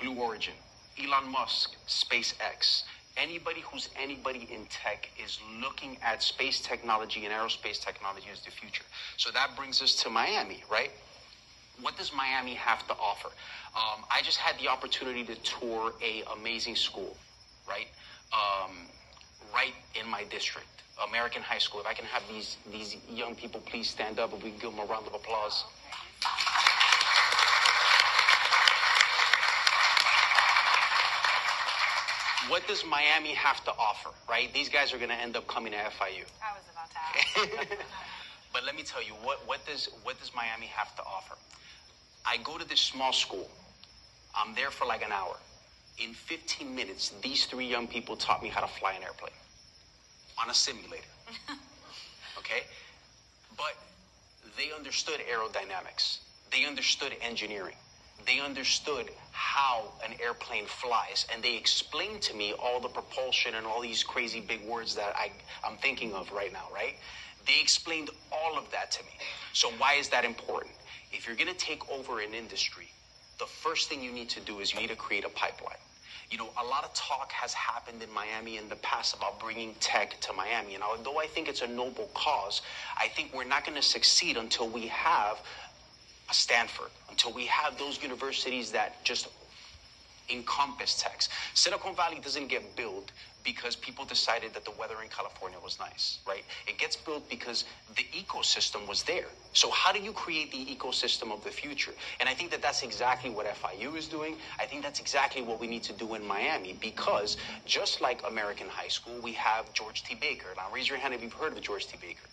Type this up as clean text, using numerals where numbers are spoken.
Blue Origin, Elon Musk, SpaceX. Anybody who's anybody in tech is looking at space technology and aerospace technology as the future. So that brings us to Miami, right? What does Miami have to offer? I just had the opportunity to tour a amazing school, right? Right in my district, American High School. If I can have these young people please stand up and we can give them a round of applause. What does Miami have to offer, right? These guys are going to end up coming to FIU. I was about to ask. But let me tell you, what does Miami have to offer? I go to this small school. I'm there for like an hour. In 15 minutes, these 3 young people taught me how to fly an airplane on a simulator. Okay? But they understood aerodynamics. They understood engineering. They understood how an airplane flies, and they explained to me all the propulsion and all these crazy big words that I'm thinking of right now, right? They explained all of that to me. So why is that important? If you're going to take over an industry, the first thing you need to do is you need to create a pipeline. You know, a lot of talk has happened in Miami in the past about bringing tech to Miami. And although I think it's a noble cause, I think we're not going to succeed until we have a Stanford, until we have those universities that just encompass techs. Silicon Valley doesn't get built because people decided that the weather in California was nice, right? It gets built because the ecosystem was there. So how do you create the ecosystem of the future? And I think that that's exactly what FIU is doing. I think that's exactly what we need to do in Miami, because just like American High School, we have George T. Baker. Now raise your hand if you've heard of George T. Baker.